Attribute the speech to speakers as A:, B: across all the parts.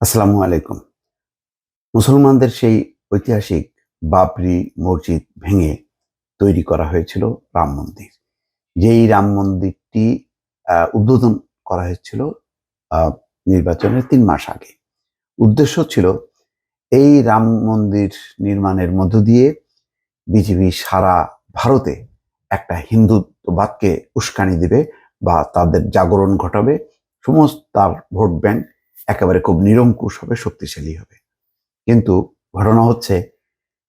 A: আসসালামু আলাইকুম। মুসলমানদের সেই ঐতিহাসিক বাবরি মসজিদ ভেঙে তৈরি করা হয়েছিল রাম মন্দির। যেই রাম মন্দিরটি উদ্বোধন করা হয়েছিল আ নির্বাচনের ৩ মাস আগে। উদ্দেশ্য ছিল এই রাম মন্দির নির্মাণের মধ্য দিয়ে বিজেপি সারা ভারতে একটা হিন্দুত্ববাদকে উস্কানি দিবে বা তাদের জাগরণ ঘটাবে। সমস্ত তার ভোট ব্যাংক একেবারে খুব নিরঙ্কুশ হবে, শক্তিশালী হবে। কিন্তু ঘটনা হচ্ছে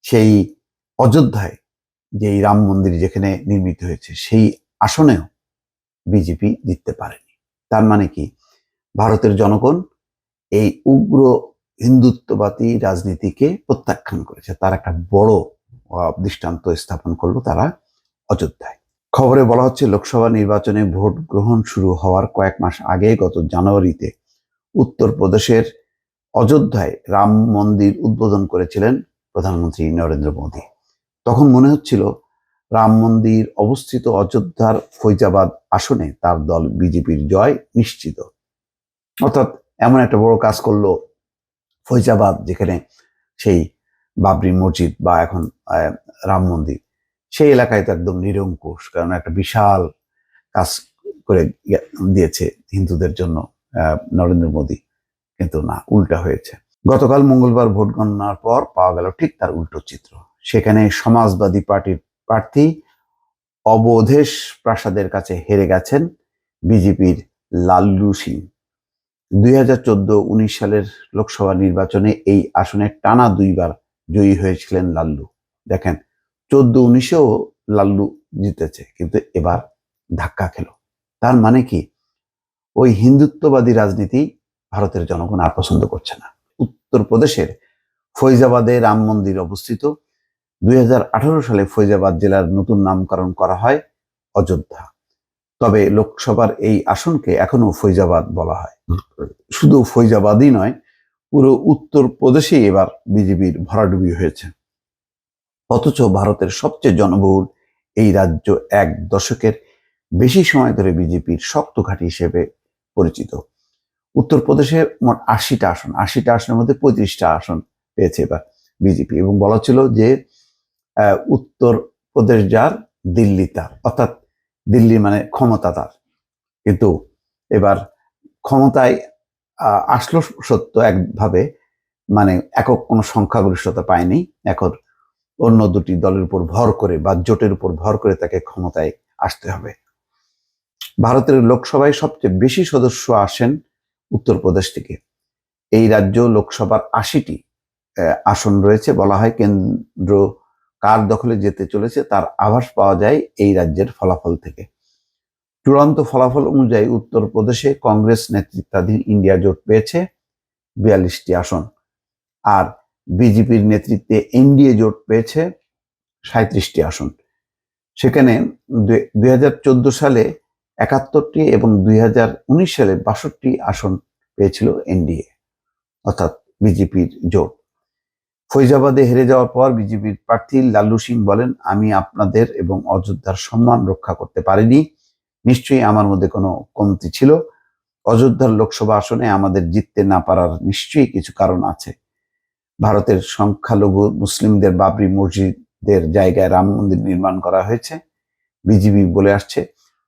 A: সেই অযোধ্যায় যেই রাম মন্দির যেখানে নির্মিত হয়েছে সেই আসনেও বিজেপি জিততে পারেনি। তার মানে কি ভারতের জনগণ এই উগ্র হিন্দুত্ববাদী রাজনীতিকে প্রত্যাখ্যান করেছে। তার একটা বড় দৃষ্টান্ত স্থাপন করলো তারা অযোধ্যায়। খবরে বলা হচ্ছে লোকসভা নির্বাচনে ভোট গ্রহণ শুরু হওয়ার কয়েক মাস আগে গত জানুয়ারিতে উত্তরপ্রদেশের অযোধ্যায় রাম মন্দির উদ্বোধন করেছিলেন প্রধানমন্ত্রী নরেন্দ্র মোদী। তখন মনে হচ্ছিল রাম মন্দির অবস্থিত অযোধ্যার ফৈজাবাদ আসনে তার দল বিজেপির জয় নিশ্চিত। অর্থাৎ এমন একটা বড় কাজ করলো ফৈজাবাদ, যেখানে সেই বাবরি মসজিদ বা এখন রাম মন্দির, সেই এলাকায় তো একদম নিরঙ্কুশ, কারণ একটা বিশাল কাজ করে দিয়েছে হিন্দুদের জন্য নরেন্দ্র মোদী। কিন্তু না, উল্টা হয়েছে। গতকাল মঙ্গলবার ভোট গণনার পর পাওয়া গেল ঠিক তার উল্টো চিত্র। সেখানে সমাজবাদী পার্টির প্রার্থী অবধেশ প্রাসাদের কাছে হেরে গেছেন বিজেপির লাল্লু সিং। 2014-19 সালের লোকসভা নির্বাচনে এই আসনে টানা 2বার জয়ী হয়েছিলেন লাল্লু। দেখেন, 14-19-এও লাল্লু জিতেছে, কিন্তু এবার ধাক্কা খেল। তার মানে কি, ওই হিন্দুত্ববাদী রাজনীতি ভারতের জনগণ আর পছন্দ করছে না। উত্তরপ্রদেশের ফৈজাবাদে রাম মন্দির অবস্থিত। 2018 সালে ফৈজাবাদ জেলার নতুন নামকরণ করা হয় অযোধ্যা। তবে লোকসভার এই আসনকে এখনো ফৈজাবাদ বলা হয়। শুধু ফৈজাবাদই নয়, পুরো উত্তরপ্রদেশেই এবার বিজেপির ভরাডুবি হয়েছে। অথচ ভারতের সবচেয়ে জনবহুল এই রাজ্য এক দশকের বেশি সময় ধরে বিজেপির শক্ত ঘাঁটি হিসেবে পরিচিত। উত্তরপ্রদেশে মোট 80টা আসন, 80টা আসনের মধ্যে 35টা আসন পেয়েছে এবার বিজেপি, এবং বলা ছিল যে উত্তরপ্রদেশ যার, দিল্লি তার, অর্থাৎ দিল্লি মানে ক্ষমতা তার। কিন্তু এবার ক্ষমতায় আসলো সত্য একভাবে, মানে একক কোনো সংখ্যাগরিষ্ঠতা পায়নি। এখন অন্য দুটি দলের উপর ভর করে বা জোটের উপর ভর করে তাকে ক্ষমতায় আসতে হবে। ভারতের লোকসভায় সবচেয়ে বেশি সদস্য আসেন উত্তরপ্রদেশ থেকে। এই রাজ্য লোকসভার 80টি আসন রয়েছে। বলা হয় কেন্দ্র কার দখলে যেতে চলেছে তার আভাস পাওয়া যায় এই রাজ্যের ফলাফল থেকে। চূড়ান্ত ফলাফল অনুযায়ী উত্তরপ্রদেশে কংগ্রেস নেতৃত্বাধীন ইন্ডিয়া জোট পেয়েছে 42টি আসন, আর বিজেপির নেতৃত্বে এনডিএ জোট পেয়েছে 37টি আসন। সেখানে 2014 সালে 71টি এবং 2019 সালে 62টি আসন পেয়েছিল এনডিএ, অর্থাৎ বিজেপির জোট। ফৈজাবাদে হেরে যাওয়ার পর বিজেপির প্রার্থী লাল্লু সিং বলেন, আমি আপনাদের এবং অযোধ্যার সম্মান রক্ষা করতে পারিনি। নিশ্চয়ই আমার মধ্যে কোনো কমতি ছিল। অযোধ্যার লোকসভা আসনে আমাদের জিততে না পারার নিশ্চয়ই কিছু কারণ আছে। ভারতের সংখ্যালঘু মুসলিমদের বাবরি মসজিদের জায়গায় রাম মন্দির নির্মাণ করা হয়েছে। বিজেপি বলে আসছে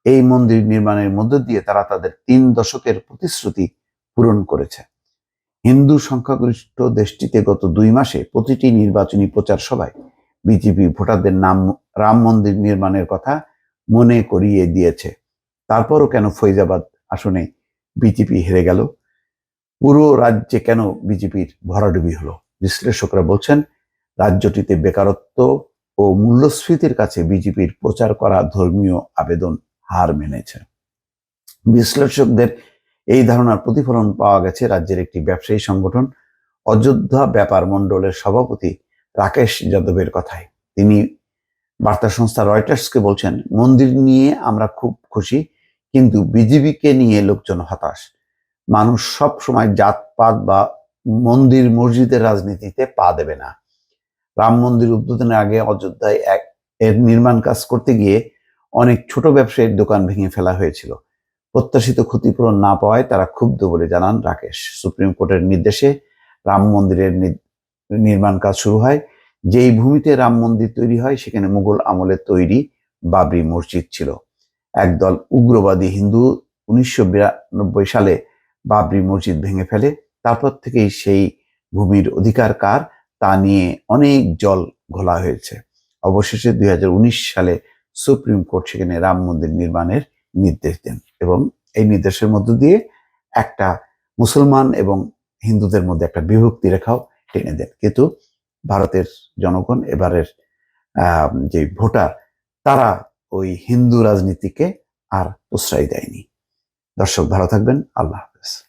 A: এই মন্দির নির্মাণের মধ্য দিয়ে তারা তাদের 3 দশকের প্রতিশ্রুতি পূরণ করেছে। হিন্দু সংখ্যাগরিষ্ঠ দেশটিতে গত 2 মাসে প্রতিটি নির্বাচনী প্রচার সভায় বিজেপি ভোটারদের নাম রাম মন্দির নির্মাণের কথা মনে করিয়ে দিয়েছে। তারপরও কেন ফৈজাবাদ আসনে বিজেপি হেরে গেল? পুরো রাজ্যে কেন বিজেপির ভরাডুবি হলো? বিশ্লেষকরা বলছেন, রাজ্যটিতে বেকারত্ব ও মূল্যস্ফীতির কাছে বিজেপির প্রচার করা ধর্মীয় আবেদন হার মেনেছে। বিশ্লেষকদের এই ধারণার প্রতিফলন পাওয়া গেছে রাজ্যের একটি ব্যবসায়ী সংগঠন অযোধ্যা ব্যাপার মণ্ডলের সভাপতি রাকেশ যাদবের কথায়। তিনি বার্তা সংস্থা রয়টার্সকে বলছেন, মন্দির নিয়ে আমরা খুব খুশি, কিন্তু বিজেপিকে নিয়ে লোকজন হতাশ। মানুষ সব সময় জাতপাত বা মন্দির মসজিদের রাজনীতিতে পা দেবে না। রাম মন্দির উদ্বোধনের আগে অযোধ্যায় এর নির্মাণ কাজ করতে গিয়ে অনেক ছোট ব্যবসায়ীর দোকান ভেঙে ফেলা হয়েছিল। প্রত্যাশিত ক্ষতিপূরণ না পাওয়ায় তারা ক্ষুব্ধ বলে জানান রাকেশ। সুপ্রিম কোর্টের নির্দেশে রাম মন্দিরের নির্মাণ কাজ শুরু হয়। যেই ভূমিতে রাম মন্দির তৈরি হয় সেখানে মুঘল আমলে তৈরি বাবরি মসজিদ ছিল। একদল উগ্রবাদী হিন্দু 1992 সালে বাবরি মসজিদ ভেঙে ফেলে। তারপর থেকেই সেই ভূমির অধিকার কার তা নিয়ে অনেক জল ঘোলা হয়েছে। অবশেষে 2019 সালে সুপ্রিম কোর্ট সেখানে রাম মন্দির নির্মাণের নির্দেশ দেন এবং এই নির্দেশের মধ্য দিয়ে একটা মুসলমান এবং হিন্দুদের মধ্যে একটা বিভক্তি রেখাও টেনে দেন। কিন্তু ভারতের জনগণ, এবারের যে ভোটার, তারা ওই হিন্দু রাজনীতিকে আর প্রশ্রয় দেয়নি। দর্শক ভালো থাকবেন। আল্লাহ।